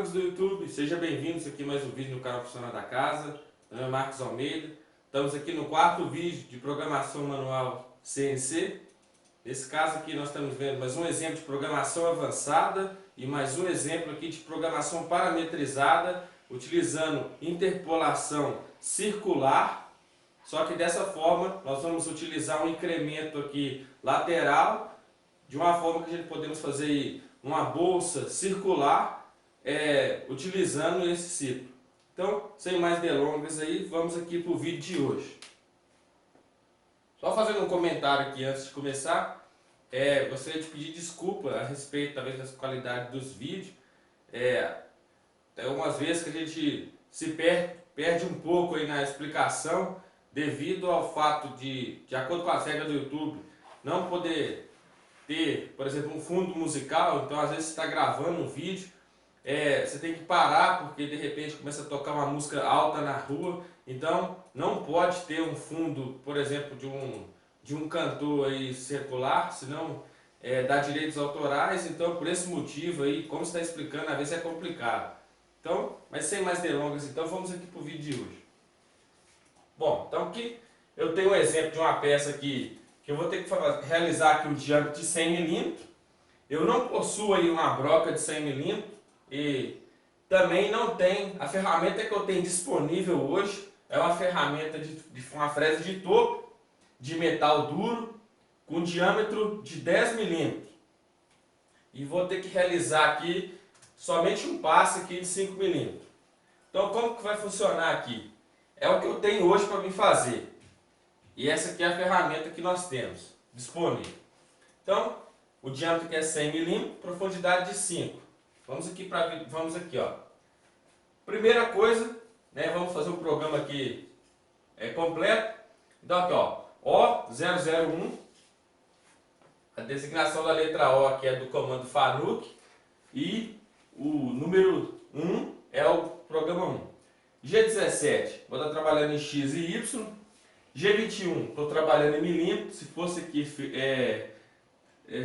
amigos do YouTube, sejam bem-vindos aqui a mais um vídeo no canal Funcionar da Casa. Meu nome é Marcos Almeida. Estamos aqui no quarto vídeo de programação manual CNC. Nesse caso aqui nós estamos vendo mais um exemplo de programação avançada e mais um exemplo aqui de programação parametrizada utilizando interpolação circular. Só que dessa forma nós vamos utilizar um incremento aqui lateral de uma forma que a gente podemos fazer uma bolsa circular utilizando esse ciclo. Então, sem mais delongas aí, vamos aqui para o vídeo de hoje. Só fazendo um comentário aqui antes de começar, gostaria de pedir desculpa a respeito talvez da qualidade dos vídeos. Tem algumas vezes que a gente se perde um pouco aí na explicação devido ao fato de acordo com as regras do YouTube, não poder ter, por exemplo, um fundo musical. Então às vezes você está gravando um vídeo, você tem que parar porque de repente começa a tocar uma música alta na rua, então não pode ter um fundo, por exemplo, de um cantor aí circular, senão dá direitos autorais. Então por esse motivo aí, como você está explicando, às vezes é complicado. Então, mas sem mais delongas, então vamos aqui para o vídeo de hoje. Bom, então aqui eu tenho um exemplo de uma peça aqui que eu vou ter que realizar aqui um diâmetro de 100 mm. Eu não possuo aí uma broca de 100 mm e também não tem, a ferramenta que eu tenho disponível hoje é uma ferramenta de uma fresa de topo de metal duro com diâmetro de 10 mm. E vou ter que realizar aqui somente um passe aqui de 5 mm. Então como que vai funcionar aqui? É o que eu tenho hoje para me fazer. E essa aqui é a ferramenta que nós temos disponível. Então, o diâmetro que é 100 mm, profundidade de 5. Vamos aqui, ó. Primeira coisa, né, vamos fazer um programa aqui completo. Então aqui, ó, O001, a designação da letra O aqui é do comando FANUC e o número 1 é o programa 1. G17, vou estar trabalhando em X e Y. G21, estou trabalhando em milímetros. Se fosse aqui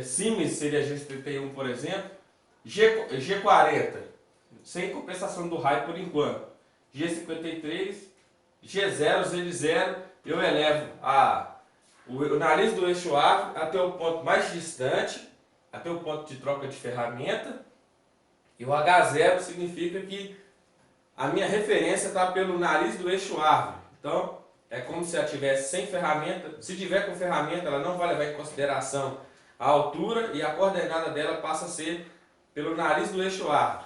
Siemens, seria G31, por exemplo. G40, sem compensação do raio por enquanto. G53, G0, Z0, eu elevo o nariz do eixo ave até o ponto mais distante, até o ponto de troca de ferramenta. E o H0 significa que a minha referência está pelo nariz do eixo árvore. Então, é como se ela tivesse sem ferramenta. Se tiver com ferramenta, ela não vai levar em consideração a altura e a coordenada dela passa a ser pelo nariz do eixo árvore.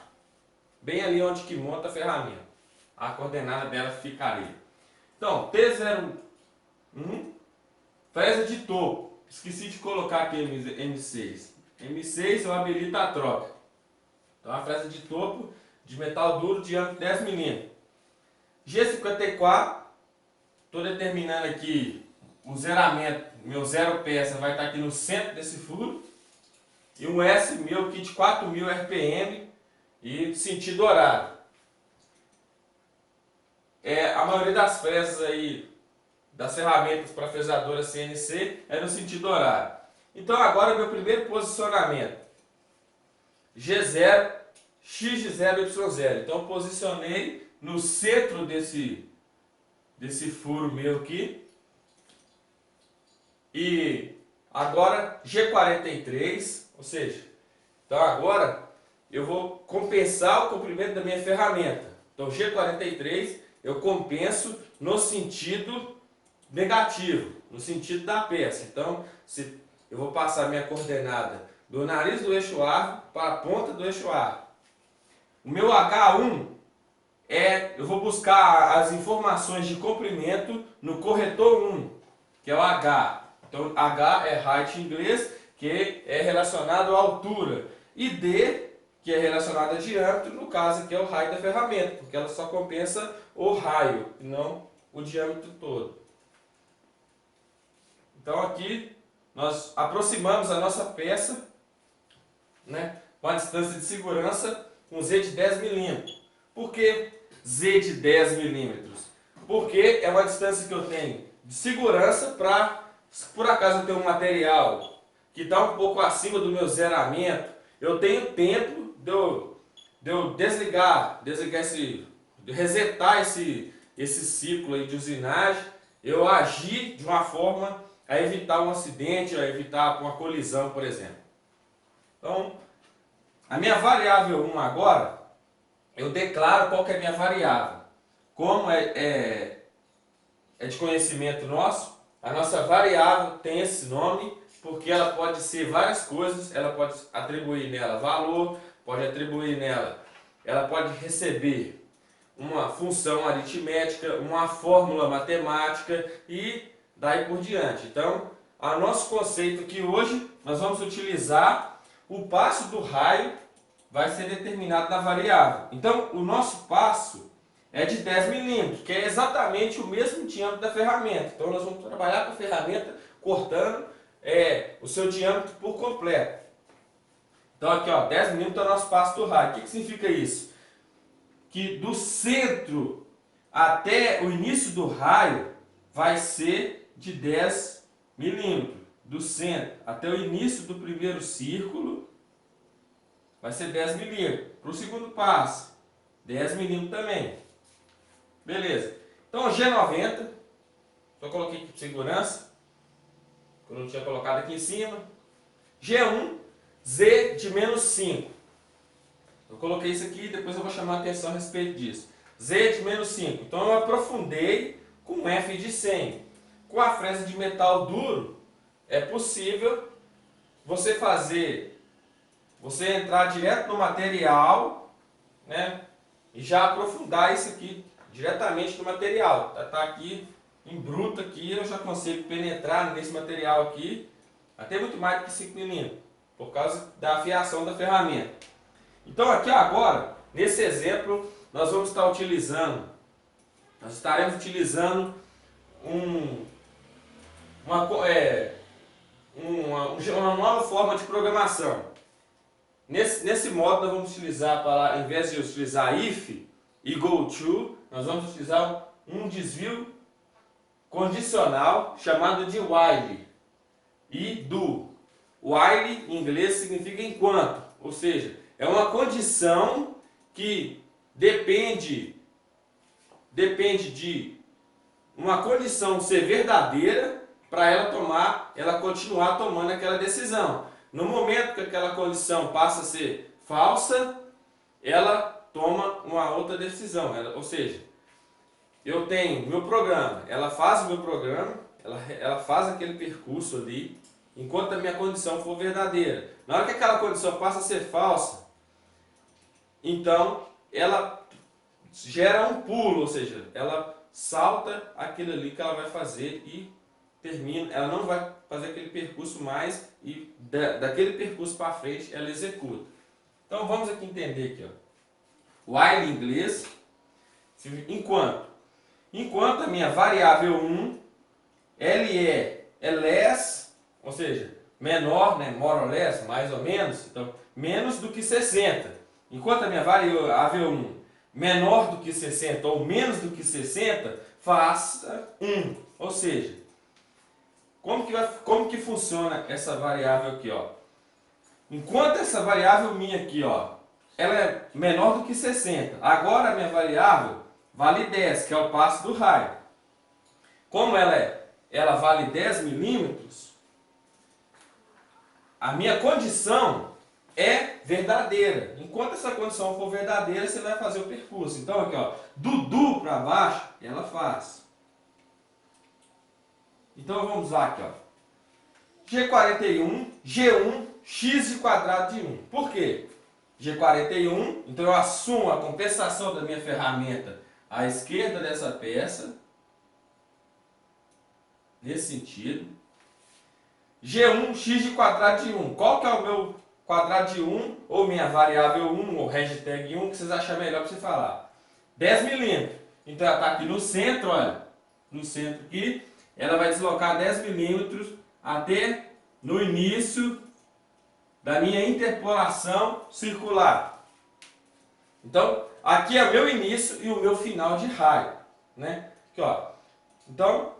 Bem ali onde que monta a ferramenta. A coordenada dela ficaria. Então, T01, fresa de topo. Esqueci de colocar aqui M6. M6 eu habilito a troca. Então, a fresa de topo de metal duro, diâmetro 10 mm. G54, estou determinando aqui o zeramento, meu zero peça vai estar aqui no centro desse furo. E um S meu aqui de 4000 RPM e sentido horário. A maioria das fresas aí, das ferramentas para fresadora CNC, é no sentido horário. Então agora meu primeiro posicionamento. G0, X0, Y0. Então eu posicionei no centro desse furo meu aqui. E agora G43, ou seja, então agora eu vou compensar o comprimento da minha ferramenta. Então G43 eu compenso no sentido negativo, no sentido da peça. Então eu vou passar minha coordenada do nariz do eixo árvore para a ponta do eixo árvore. O meu H1 eu vou buscar as informações de comprimento no corretor 1, que é o H. Então H é height em inglês, que é relacionado à altura. E D, que é relacionado a diâmetro, no caso aqui é o raio da ferramenta, porque ela só compensa o raio, e não o diâmetro todo. Então aqui nós aproximamos a nossa peça, né, com a distância de segurança com Z de 10 mm. Por que Z de 10 mm? Porque é uma distância que eu tenho de segurança para, se por acaso eu tenho um material que está um pouco acima do meu zeramento, eu tenho tempo de eu desligar de resetar esse ciclo aí de usinagem, eu agir de uma forma a evitar um acidente, a evitar uma colisão, por exemplo. Então, a minha variável 1 agora, eu declaro qual que é a minha variável. Como é de conhecimento nosso, a nossa variável tem esse nome, porque ela pode ser várias coisas, ela pode atribuir nela valor, pode atribuir nela, ela pode receber uma função aritmética, uma fórmula matemática e daí por diante. Então, o nosso conceito aqui hoje, nós vamos utilizar o passo do raio, vai ser determinado na variável. Então, o nosso passo é de 10 milímetros, que é exatamente o mesmo diâmetro da ferramenta. Então, nós vamos trabalhar com a ferramenta cortando o seu diâmetro por completo. Então, aqui, ó, 10 milímetros é o nosso passo do raio. O que significa isso? Que do centro até o início do raio vai ser de 10 milímetros. Do centro até o início do primeiro círculo vai ser 10 milímetros. Para o segundo passo, 10 milímetros também. Beleza. Então, G90, só coloquei aqui para segurança, que eu não tinha colocado aqui em cima. G1, Z de menos 5. Eu coloquei isso aqui e depois eu vou chamar a atenção a respeito disso. Z de menos 5. Então, eu aprofundei com F de 100. Com a fresa de metal duro, é possível você entrar direto no material, né, e já aprofundar isso aqui diretamente no material. Tá aqui em bruto aqui, eu já consigo penetrar nesse material aqui até muito mais do que 5 milímetros, por causa da afiação da ferramenta. Então aqui agora, nesse exemplo, nós estaremos utilizando uma nova forma de programação. Nesse modo nós vamos utilizar, ao invés de utilizar if e go to, nós vamos utilizar um desvio condicional chamado de while e do. While em inglês significa enquanto, ou seja, é uma condição que depende de uma condição ser verdadeira para ela continuar tomando aquela decisão. No momento que aquela condição passa a ser falsa, ela toma uma outra decisão. Ou seja, eu tenho meu programa, ela faz o meu programa, ela faz aquele percurso ali, enquanto a minha condição for verdadeira. Na hora que aquela condição passa a ser falsa, então ela gera um pulo, ou seja, ela salta aquilo ali que ela vai fazer e termina, ela não vai fazer aquele percurso mais e daquele percurso para frente ela executa. Então vamos aqui entender aqui, ó. While em inglês, enquanto a minha variável 1, LE é less, ou seja, menor, né, more or less, mais ou menos, então menos do que 60. Enquanto a minha variável 1 menor do que 60 ou menos do que 60, faça 1. Ou seja, como que funciona essa variável aqui, ó? Enquanto essa variável minha aqui, ó, ela é menor do que 60. Agora a minha variável vale 10, que é o passo do raio. Como ela vale 10 milímetros, a minha condição é verdadeira. Enquanto essa condição for verdadeira, você vai fazer o percurso. Então aqui, ó, do para baixo, ela faz. Então vamos lá aqui, ó. G41, G1, x de quadrado de 1. Por quê? G41, então eu assumo a compensação da minha ferramenta à esquerda dessa peça, nesse sentido. G1, x de quadrado de 1. Qual que é o meu quadrado de 1, ou minha variável 1, ou hashtag 1, que vocês acharem melhor para você falar? 10 milímetros. Então ela está aqui no centro, olha. No centro aqui. Ela vai deslocar 10 milímetros até no início da minha interpolação circular. Então, aqui é o meu início e o meu final de raio, né? Aqui, ó. Então,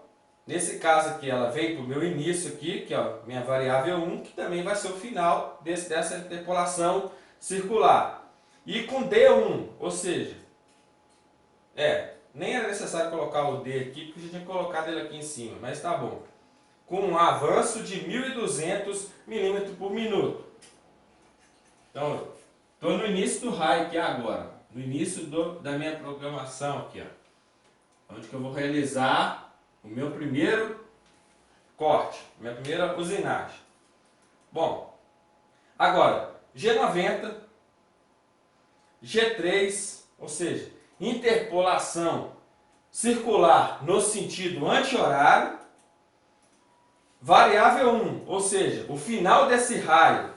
nesse caso aqui, ela vem para o meu início aqui, que é minha variável 1, que também vai ser o final dessa interpolação circular. E com D1, ou seja, nem era necessário colocar o D aqui, porque a gente tinha colocado ele aqui em cima, mas tá bom. Com um avanço de 1.200 milímetros por minuto. Então, estou no início do raio aqui agora, no início da minha programação aqui, ó, onde que eu vou realizar o meu primeiro corte, minha primeira usinagem. Bom, agora, G90, G3, ou seja, interpolação circular no sentido anti-horário, variável 1, ou seja, o final desse raio,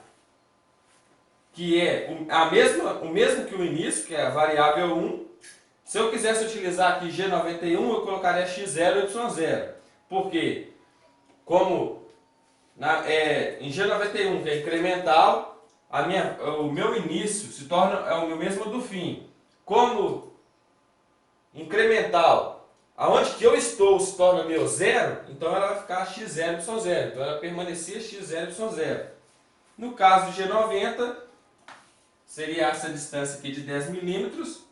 que é o mesmo que o início, que é a variável 1. Se eu quisesse utilizar aqui G91, eu colocaria X0 e Y0. Por quê? Como em G91, que é incremental, o meu início se torna o mesmo do fim. Como incremental, aonde que eu estou se torna meu zero, então ela vai ficar X0 e Y0. Então ela permanecia X0 e Y0. No caso de G90, seria essa distância aqui de 10 milímetros.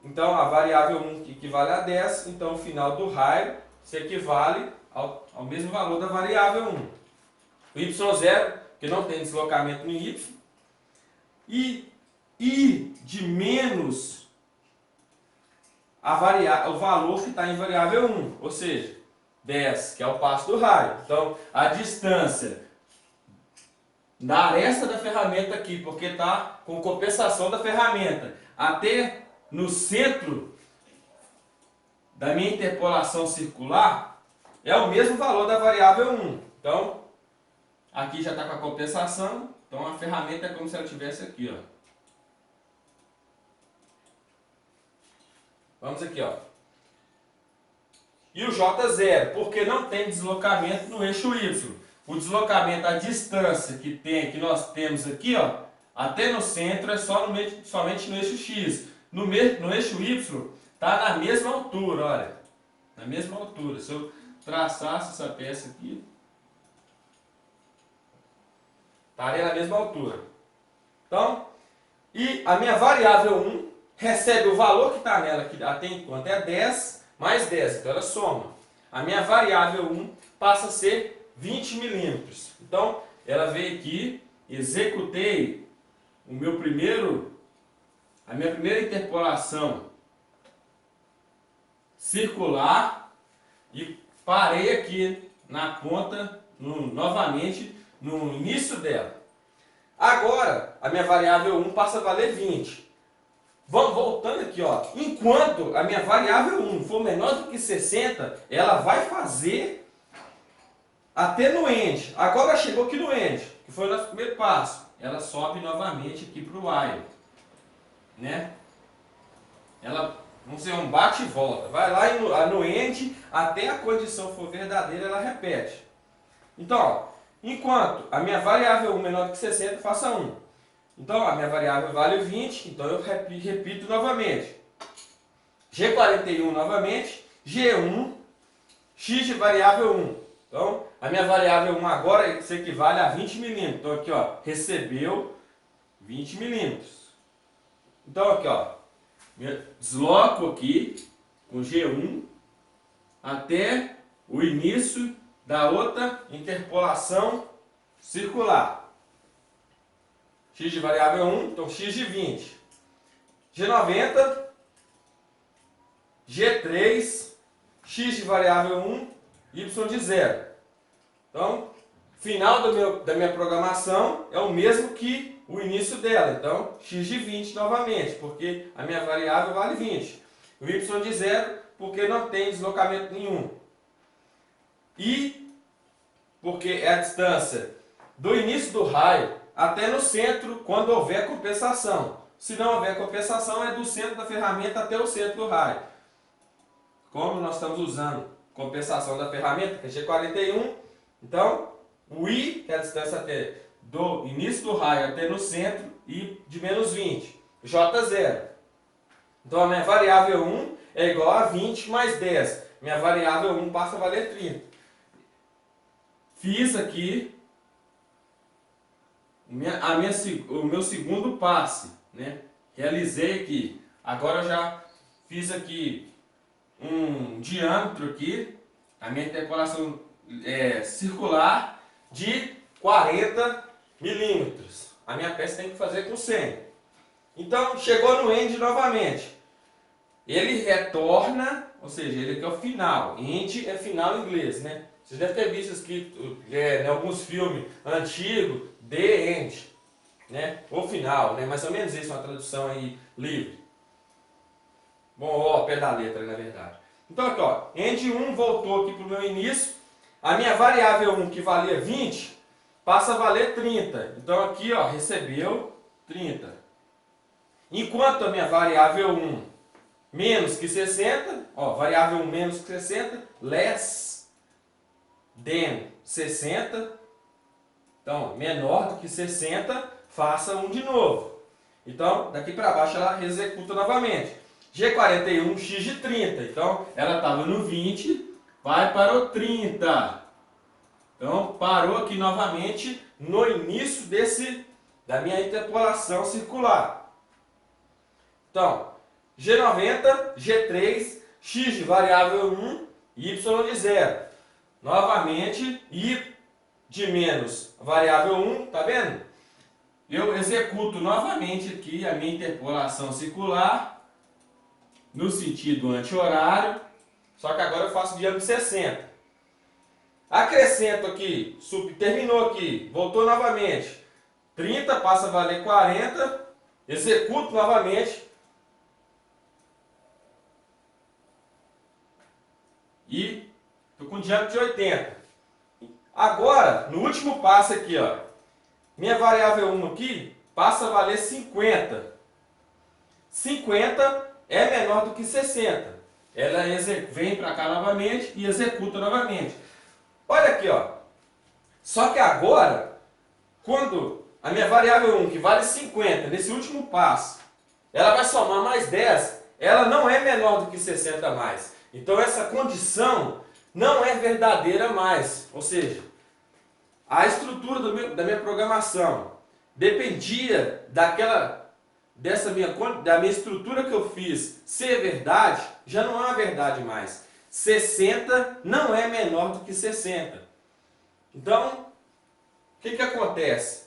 Então a variável 1 que equivale a 10, então o final do raio se equivale ao mesmo valor da variável 1. O y0, que não tem deslocamento no y, e I de menos o valor que está em variável 1, ou seja, 10, que é o passo do raio. Então a distância da aresta da ferramenta aqui, porque está com compensação da ferramenta, até no centro da minha interpolação circular, é o mesmo valor da variável 1. Então, aqui já está com a compensação, então a ferramenta é como se ela estivesse aqui, ó. Vamos aqui, ó. E o J0, porque não tem deslocamento no eixo Y. O deslocamento, a distância que nós temos aqui, ó, até no centro, é somente no eixo X. No eixo Y, está na mesma altura, olha. Na mesma altura. Se eu traçasse essa peça aqui, estaria na mesma altura. Então, e a minha variável 1 recebe o valor que está nela, que até enquanto é 10, mais 10. Então ela soma. A minha variável 1 passa a ser 20 milímetros. Então, ela veio aqui, executei a minha primeira interpolação circular e parei aqui na ponta, novamente, no início dela. Agora, a minha variável 1 passa a valer 20. Vamos voltando aqui, ó. Enquanto a minha variável 1 for menor do que 60, ela vai fazer até no end. Agora chegou aqui no end, que foi o nosso primeiro passo. Ela sobe novamente aqui para o while, né? Ela, vamos dizer, um bate e volta. Vai lá no end, até a condição for verdadeira, ela repete. Então, ó, enquanto a minha variável 1 menor do que 60, faça 1. Então, a minha variável vale 20, então eu repito novamente. G41 novamente, G1, x de variável 1. Então, a minha variável 1 agora se equivale a 20 milímetros. Então, aqui, ó, recebeu 20 milímetros. Então, aqui, ó, desloco aqui com G1 até o início da outra interpolação circular. X de variável 1, então x de 20. G90, G3, x de variável 1, y de 0. Então, final da minha programação é o mesmo que o início dela. Então, x de 20 novamente, porque a minha variável vale 20. O y de 0, porque não tem deslocamento nenhum. E, porque é a distância do início do raio até no centro, quando houver compensação. Se não houver compensação, é do centro da ferramenta até o centro do raio. Como nós estamos usando compensação da ferramenta, que é G41, então o I, que é a distância do início do raio até no centro, I de menos 20. J0. Então a minha variável 1 é igual a 20 mais 10. Minha variável 1 passa a valer 30. Fiz aqui o meu segundo passe. né? Realizei aqui. Agora eu já fiz aqui um diâmetro aqui, a minha interpolação circular de 40 milímetros. A minha peça tem que fazer com 100. Então, chegou no end novamente. Ele retorna, ou seja, ele aqui é o final. End é final em inglês, né? Vocês devem ter visto escrito em alguns filmes antigos, the end, né? O final, né? Mais ou menos isso, uma tradução aí livre. Bom, ó, pé da letra, na verdade. Então aqui, ó, end 1 voltou aqui para o meu início. A minha variável 1, que valia 20, passa a valer 30. Então aqui, ó, recebeu 30. Enquanto a minha variável 1 menos que 60, ó, variável 1 menos que 60, less than 60, então menor do que 60, faça 1 de novo. Então, daqui para baixo ela executa novamente. G41, x de 30, então ela estava no 20, vai para o 30. Então, parou aqui novamente no início da minha interpolação circular. Então, G90, G3, x de variável 1, y de 0. Novamente, y de menos variável 1, tá vendo? Eu executo novamente aqui a minha interpolação circular no sentido anti-horário, só que agora eu faço diâmetro 60. Acrescento aqui, terminou aqui, voltou novamente. 30 passa a valer 40, executo novamente. E estou com diâmetro de 80. Agora, no último passo aqui, ó, minha variável 1 aqui passa a valer 50. 50 é menor do que 60. Ela vem para cá novamente e executa novamente. Olha aqui, ó. Só que agora, quando a minha variável 1, que vale 50, nesse último passo, ela vai somar mais 10, ela não é menor do que 60 mais. Então essa condição não é verdadeira mais. Ou seja, a estrutura da minha programação dependia da minha estrutura que eu fiz ser verdade, já não é uma verdade mais. 60 não é menor do que 60. Então, o que acontece?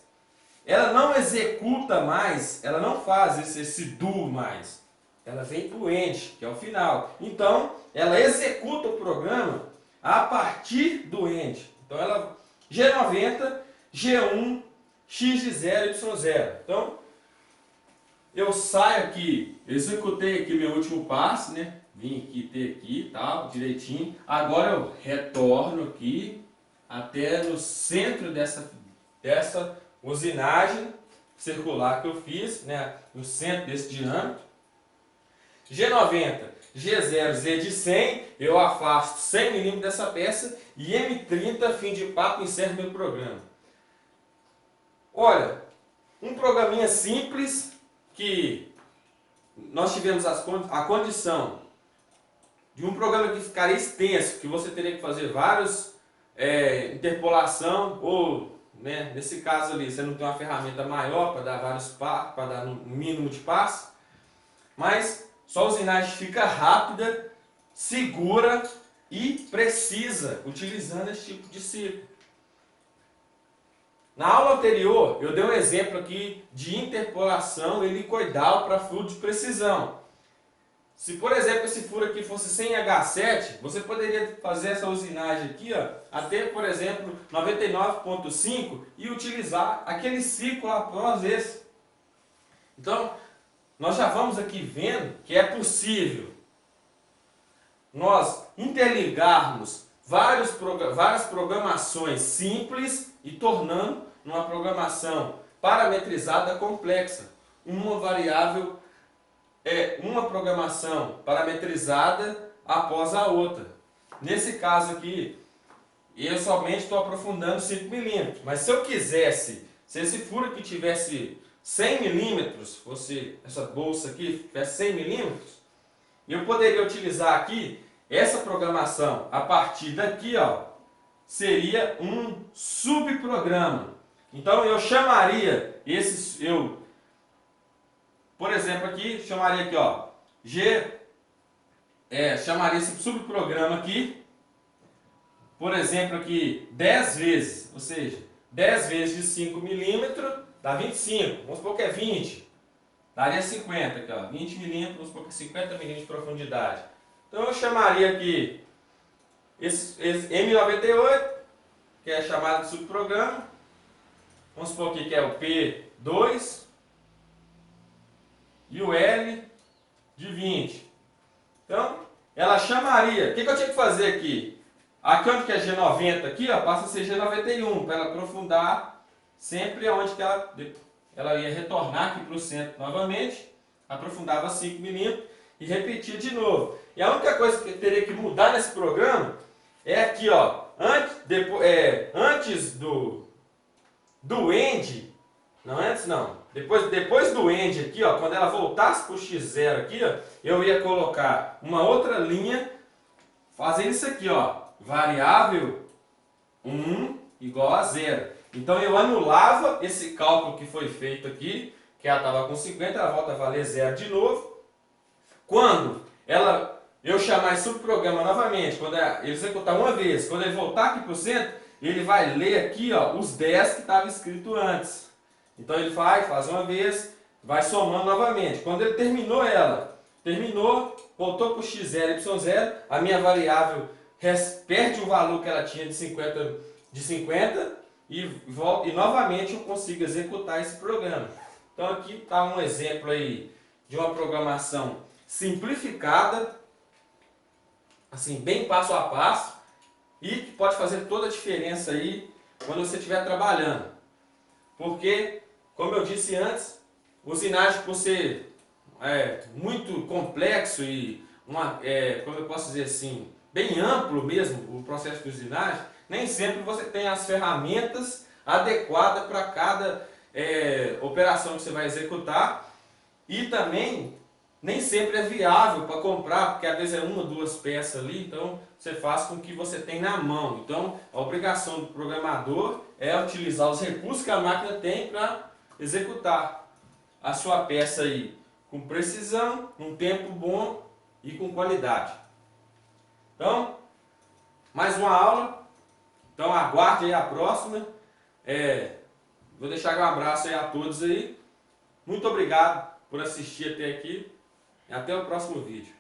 Ela não executa mais, ela não faz esse do mais. Ela vem para o end, que é o final. Então, ela executa o programa a partir do end. Então, ela G90, G1, x de 0, y0. Então, eu saio aqui, executei aqui meu último passo, né? Vim aqui, ter aqui, tal, direitinho. Agora eu retorno aqui até no centro dessa usinagem circular que eu fiz, né? No centro desse diâmetro. G90, G0, Z de 100, eu afasto 100 mm dessa peça e M30, fim de papo, encerro meu programa. Olha, um programinha simples que nós tivemos a condição de um programa que ficaria extenso, que você teria que fazer vários interpolação ou, né, nesse caso ali, você não tem uma ferramenta maior para dar vários passos, para dar um mínimo de passos, mas sua usinagem fica rápida, segura e precisa, utilizando esse tipo de ciclo. Na aula anterior, eu dei um exemplo aqui de interpolação helicoidal para furo de precisão. Se, por exemplo, esse furo aqui fosse sem H7, você poderia fazer essa usinagem aqui, ó, até, por exemplo, 99,5 e utilizar aquele ciclo após esse. Então, nós já vamos aqui vendo que é possível nós interligarmos várias programações simples e tornando uma programação parametrizada complexa. Uma variável uma programação parametrizada após a outra. Nesse caso aqui, eu somente estou aprofundando 5 mm. Mas se eu quisesse, se esse furo aqui tivesse 100 mm, fosse essa bolsa aqui tivesse 100 mm, eu poderia utilizar aqui essa programação a partir daqui, ó, seria um subprograma. Então eu chamaria por exemplo, aqui, chamaria aqui, ó, chamaria esse subprograma aqui, por exemplo, aqui, 10 vezes, ou seja, 10 vezes de 5 milímetros dá 25, vamos supor que é 20, daria 50 aqui, ó, 20 milímetros, vamos supor que é 50 milímetros de profundidade. Então eu chamaria aqui esse M98, que é chamado de subprograma, vamos supor aqui que é o P2 e o L de 20. Então, ela chamaria, o que eu tinha que fazer aqui? Aqui onde que é G90 aqui, ó, passa a ser G91, para ela aprofundar sempre onde que ela ia retornar aqui para o centro novamente, aprofundava 5 milímetros e repetia de novo. E a única coisa que teria que mudar nesse programa é aqui, ó, antes do end, não antes não, depois do end aqui, ó, quando ela voltasse para o x0 aqui, ó, eu ia colocar uma outra linha fazendo isso aqui, ó, variável 1 igual a 0. Então eu anulava esse cálculo que foi feito aqui, que ela estava com 50, ela volta a valer 0 de novo. Quando eu chamar esse subprograma novamente, quando ele executar uma vez, quando ele voltar aqui para o centro, ele vai ler aqui, ó, os 10 que estava escrito antes. Então ele faz uma vez, vai somando novamente. Quando ele terminou voltou para o x0 e y0, a minha variável perde o valor que ela tinha de 50 e novamente eu consigo executar esse programa. Então aqui está um exemplo aí de uma programação simplificada, assim, bem passo a passo, e que pode fazer toda a diferença aí quando você estiver trabalhando. Porque, como eu disse antes, usinagem, por ser muito complexo e como eu posso dizer assim, bem amplo mesmo o processo de usinagem, nem sempre você tem as ferramentas adequadas para cada operação que você vai executar, e também nem sempre é viável para comprar, porque às vezes é uma ou duas peças ali, então você faz com o que você tem na mão. Então a obrigação do programador é utilizar os recursos que a máquina tem para executar a sua peça aí com precisão, num tempo bom e com qualidade. Então, mais uma aula. Então aguarde aí a próxima. Vou deixar um abraço aí a todos aí. Muito obrigado por assistir até aqui. E até o próximo vídeo.